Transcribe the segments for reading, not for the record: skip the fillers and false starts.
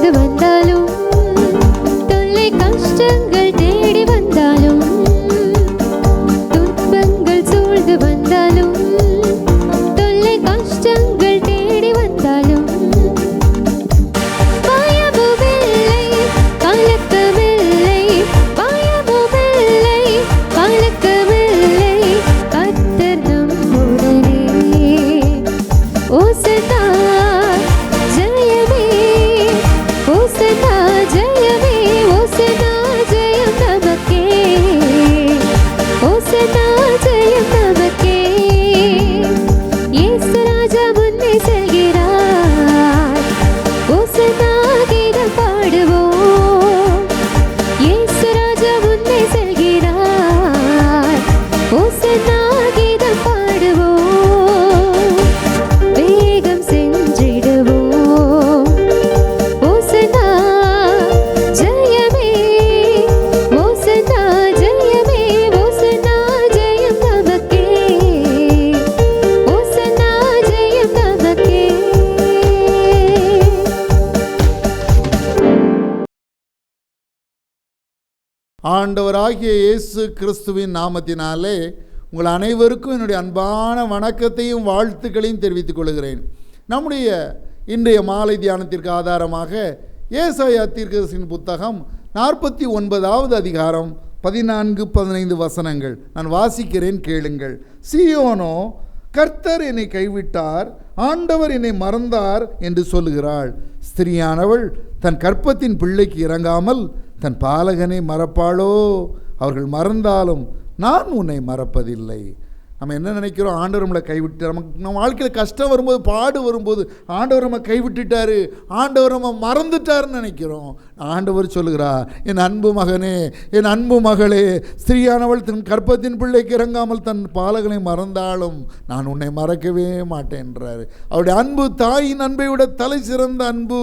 சூழ்ந்து வந்தாலும், தொல்லை கஷ்டங்கள் தேடி வந்தாலும், துன்பங்கள் சூழ்ந்து வந்தாலும், தொல்லை கஷ்டங்கள் தேடி வந்தாலும், பயமுமில்லை கலக்கமில்லை, பயமுமில்லை கலக்கமில்லை, கர்த்தர் நம்முடனே. ஓசன்னா ஜெயமே, ஓசன்னா ஜெயமே, ஓசன்னா ஜெயம் நமக்கே, ஓசன்னா ஜெயம் நமக்கே. இயேசு ராஜா முன்னே செல்கிறார், ஓசன்னா கீதம் பாடுவோம். இயேசு ராஜா முன்னே செல்கிறார், ஓசன்னா கீதம் பாடுவோம். வேகம் சென்றிடுவோம், ஓசன்னா ஜெயமே, ஓசன்னா ஜெயமே, ஓசன்னா ஜெயம் நமக்கே, ஓசன்னா ஜெயம் நமக்கே. ஆண்டவராகிய இயேசு கிறிஸ்துவின் நாமத்தினாலே உங்கள் அனைவருக்கும் என்னுடைய அன்பான வணக்கத்தையும் வாழ்த்துக்களையும் தெரிவித்துக் கொள்கிறேன். நம்முடைய இன்றைய மாலை தியானத்திற்கு ஆதாரமாக ஏசாயா தீர்க்கதரிசியின் புத்தகம் 49வது அதிகாரம் 14-15 வசனங்கள் நான் வாசிக்கிறேன், கேளுங்கள். சீயோனோ, கர்த்தர் என்னை கைவிட்டார், ஆண்டவர் என்னை மறந்தார் என்று சொல்லுகிறாள். ஸ்திரியானவள் தன் கற்பத்தின் பிள்ளைக்கு இறங்காமல் தன் பாலகனை மறப்பாளோ? அவர்கள் மறந்தாலும் நான் உன்னை மறப்பதில்லை. நம்ம என்ன நினைக்கிறோம்? ஆண்டவர் நம்மளை கைவிட்டு, நமக்கு நம்ம வாழ்க்கையில் கஷ்டம் வரும்போது, பாடு வரும்போது ஆண்டவர் நம்ம கைவிட்டுட்டாரு, ஆண்டவர் நம்ம மறந்துட்டாருன்னு நினைக்கிறோம். ஆண்டவர் சொல்லுகிறார், என் அன்பு மகனே, என் அன்பு மகளே, ஸ்திரியானவள் தன் கற்பத்தின் பிள்ளைக்கு இறங்காமல் தன் பாலகனை மறந்தாலும் நான் உன்னை மறக்கவே மாட்டேன்றாரு. அவருடைய அன்பு தாயின் அன்பை விட தலை சிறந்த அன்பு.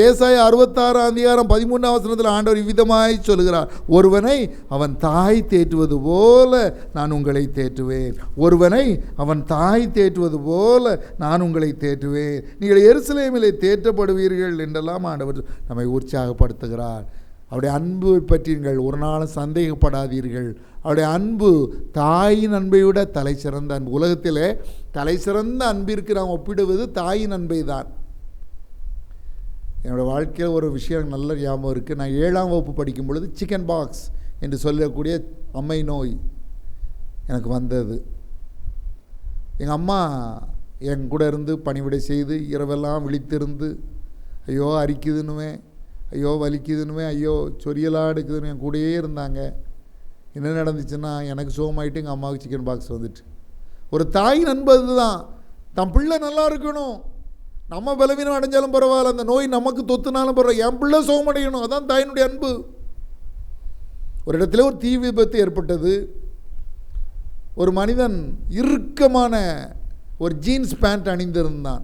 ஏசாயா 66 அதிகாரம் 13 வசனத்தில் ஆண்டவர் இவ்விதமாய் சொல்லுகிறார், ஒருவனை அவன் தாய் தேற்றுவது போல நான் உங்களை தேற்றுவேன், ஒருவனை அவன் தாய் தேற்றுவது போல நான் உங்களை தேற்றுவேன், நீங்கள் எருசலேமிலே தேற்றப்படுவீர்கள் என்றெல்லாம் ஆண்டவர் நம்மை உற்சாகப்படுத்துகிறார். அவருடைய அன்பை பற்றி நீங்கள் ஒரு நாளும் சந்தேகப்படாதீர்கள். அவருடைய அன்பு தாயின் அன்பை விட தலை சிறந்த அன்பு. உலகத்திலே தலை சிறந்த அன்பிற்கு நாம் ஒப்பிடுவது தாயின் அன்பை தான். என்னோடய வாழ்க்கையில் ஒரு விஷயம் நல்ல ஞாபகம் இருக்குது. நான் 7ஆம் வகுப்பு படிக்கும் பொழுது சிக்கன் பாக்ஸ் என்று சொல்லக்கூடிய அம்மை நோய் எனக்கு வந்தது. எங்கள் அம்மா என் கூட இருந்து பணிவிடை செய்து இரவெல்லாம் விழித்திருந்து, ஐயோ அரிக்குதுன்னுவே, ஐயோ வலிக்குதுன்னுவே, ஐயோ சொரியலாக எடுக்குதுன்னு என் கூடயே இருந்தாங்க. என்ன நடந்துச்சுன்னா, எனக்கு சுகமாயிட்டு எங்கள் அம்மாவுக்கு சிக்கன் பாக்ஸ் வந்துட்டு. ஒரு தாய் நண்பது தான், தன் பிள்ளை நல்லா இருக்கணும், நம்ம பலவீனம் அடைஞ்சாலும் பரவாயில்ல, அந்த நோய் நமக்கு தொத்துனாலும் பரவாயில்ல, என் பிள்ளை சுகமடையணும், அதான் தாயினுடைய அன்பு. ஒரு இடத்துல ஒரு தீ விபத்து ஏற்பட்டது. ஒரு மனிதன் இறுக்கமான ஒரு ஜீன்ஸ் பேண்ட் அணிந்திருந்தான்.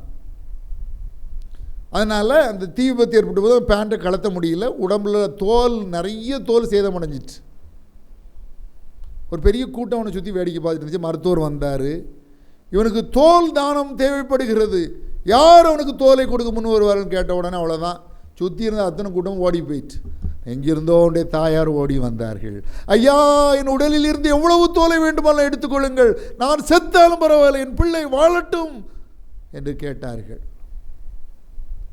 அதனால் அந்த தீ விபத்து ஏற்பட்ட போது பேண்ட்டை கலத்த முடியல, உடம்புல தோல் நிறைய தோல் சேதமடைஞ்சிட்டு. ஒரு பெரிய கூட்டம் அவனை சுற்றி வேடிக்கை பார்த்துட்டு இருந்துச்சு. மருத்துவர் வந்தார். இவனுக்கு தோல் தானம் தேவைப்படுகிறது, யார் அவனுக்கு தோலை கொடுக்க முன் வருவார்னு கேட்ட உடனே அவ்வளோதான், சுற்றி இருந்த அத்தனை கூட்டம் ஓடி போயிட்டு. எங்கிருந்தோ அவனுடைய தாயார் ஓடி வந்தார்கள். ஐயா, என் உடலில் இருந்து எவ்வளவு தோலை வேண்டுமானால் எடுத்துக்கொள்ளுங்கள், நான் செத்தாலும் பரவாயில்லை, என் பிள்ளை வாழட்டும் என்று கேட்டார்கள்.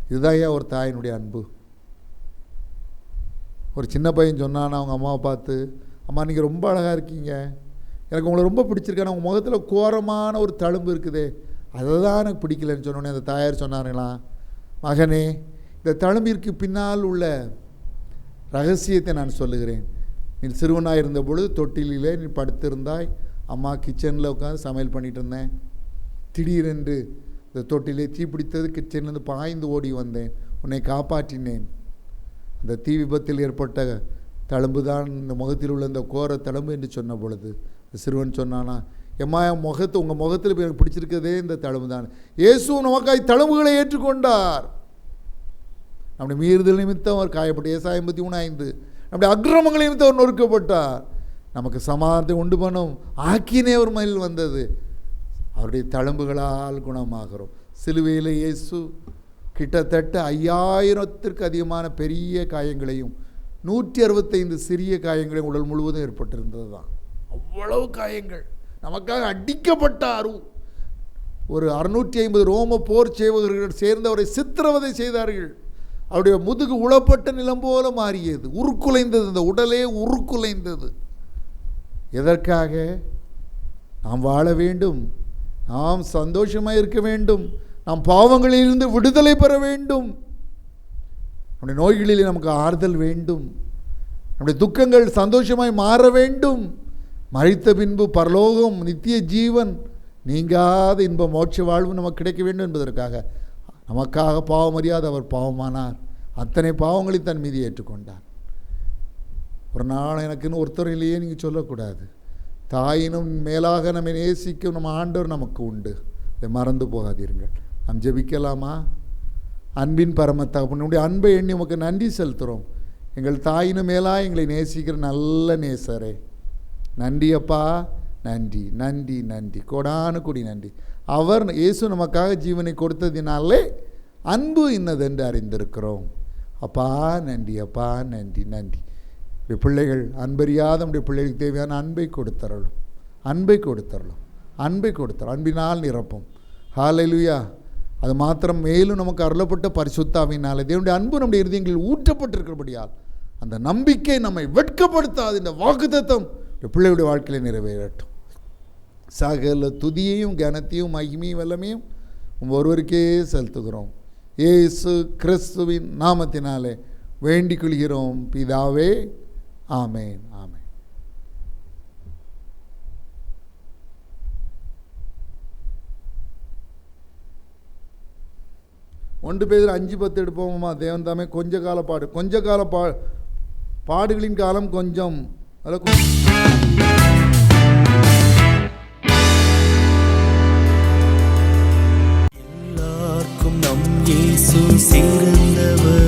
இதுதான் ஐயா ஒரு தாயினுடைய அன்பு. ஒரு சின்ன பையன் சொன்னான் அவங்க அம்மாவை பார்த்து, அம்மா நீங்கள் ரொம்ப அழகாக இருக்கீங்க, எனக்கு உங்களை ரொம்ப பிடிச்சிருக்கேன், உங்கள் முகத்தில் கோரமான ஒரு தழும்பு இருக்குதே, அதை தான் எனக்கு பிடிக்கலன்னு சொன்னோன்னே அந்த தாயார் சொன்னார்களா, மகனே, இந்த தழும்பிற்கு பின்னால் உள்ள ரகசியத்தை நான் சொல்லுகிறேன். நீ சிறுவனாக இருந்த பொழுது தொட்டிலே நீ படுத்திருந்தாய், அம்மா கிச்சனில் உட்காந்து சமையல் பண்ணிகிட்டு இருந்தேன், திடீரென்று இந்த தொட்டிலே தீ பிடித்தது, கிச்சன்லேருந்து பாய்ந்து ஓடி வந்தேன், உன்னை காப்பாற்றினேன். அந்த தீ விபத்தில் ஏற்பட்ட தழும்பு தான் இந்த முகத்தில் உள்ள இந்த கோர தழும்பு என்று சொன்ன பொழுது சிறுவன் சொன்னானா, எம்மா என் முகத்தை, உங்கள் முகத்தில் எனக்கு பிடிச்சிருக்கதே இந்த தழும்பு தான். இயேசு நமக்காய் தழும்புகளை ஏற்றுக்கொண்டார். நம்முடைய மீறுதல் நிமித்தம் அவர் காயப்பட்டு, ஏசாயா 53:5, நம்முடைய அக்கிரமங்களை நிமித்தம் அவர் நொறுக்கப்பட்டார், நமக்கு சமாதானத்தை உண்டு பண்ணும் ஆக்கினே அவர் மயில் வந்தது, அவருடைய தழும்புகளால் குணமாகிறோம். சிலுவையில் இயேசு கிட்டத்தட்ட 5000த்திற்கு அதிகமான பெரிய காயங்களையும் 165 சிறிய காயங்களையும் உடல் முழுவதும் ஏற்பட்டிருந்தது தான். அவ்வளவு காயங்கள். நமக்காக அடிக்கப்பட்டார். ஒரு 650 ரோம போர் சேவகர்கள் சேர்ந்து அவரை சித்திரவதை செய்தார்கள். அவருடைய முதுகு உளப்பட்ட நிலம் போல மாறியது, உருக்குலைந்தது, இந்த உடலே உருக்குலைந்தது. எதற்காக? நாம் வாழ வேண்டும், நாம் சந்தோஷமாக இருக்க வேண்டும், நாம் பாவங்களிலிருந்து விடுதலை பெற வேண்டும், நம்முடைய நோய்களில் நமக்கு ஆறுதல் வேண்டும், நம்முடைய துக்கங்கள் சந்தோஷமாய் மாற வேண்டும், மரித்த பின்பு பரலோகம், நித்திய ஜீவன், நீங்காத இன்ப மோட்ச வாழ்வு நமக்கு கிடைக்க வேண்டும் என்பதற்காக நமக்காக பாவம் அறியாத அவர் பாவமானார். அத்தனை பாவங்களை தன் மீது ஏற்றுக்கொண்டார். ஒரு நாள் எனக்குன்னு ஒருத்தர் இல்லையே நீங்கள் சொல்லக்கூடாது. தாயினும் மேலாக நம்மை நேசிக்கும் நம்ம ஆண்டவர் நமக்கு உண்டு. இதை மறந்து போகாதீர்கள். நாம் ஜெபிக்கலாமா? அன்பின் பரம தகப்பனுடைய அன்பை எண்ணி உமக்கு நன்றி செலுத்துகிறோம். எங்கள் தாயினும் மேலாக எங்களை நேசிக்கிற நல்ல நேசரே, நன்றி அப்பா, நன்றி நன்றி நன்றி, கோடானு கொடி நன்றி. அவர் இயேசு நமக்காக ஜீவனை கொடுத்ததினாலே அன்பு இன்னதென்று அறிந்திருக்கிறோம். அப்பா நன்றி, அப்பா நன்றி நன்றி. நம்முடைய பிள்ளைகள் அன்பறியாத நம்முடைய பிள்ளைகளுக்கு தேவையான அன்பை கொடுத்தரலும், அன்பை கொடுத்தரலும், அன்பை கொடுத்தரலும், அன்பினால் நிரப்பும். ஹல்லேலூயா. அது மாத்திரம் மேலும் நமக்கு அருளப்பட்ட பரிசுத்தாவினாலே தேவனுடைய அன்பு நம்முடைய இருதயங்களில் ஊற்றப்பட்டிருக்கிறபடியால் அந்த நம்பிக்கை நம்மை வெட்கப்படுத்தாது. இந்த வாக்குத்தத்தம் பிள்ளைகளுடைய வாழ்க்கையில் நிறைவேறட்டும். சகல துதியையும் கனத்தையும் மகிமையும் வல்லமையும் ஒருவருக்கே செலுத்துகிறோம். இயேசு கிறிஸ்துவின் நாமத்தினாலே வேண்டிக் கொள்கிறோம் பிதாவே. ஆமேன், ஆமேன். ஒன்று பேர் 5:10 எடுப்போமா? தேவன் தாமே கொஞ்ச கால பாடுகளின் காலம் கொஞ்சம். எல்லாருக்கும் நம் இயேசு சிறந்தவர்.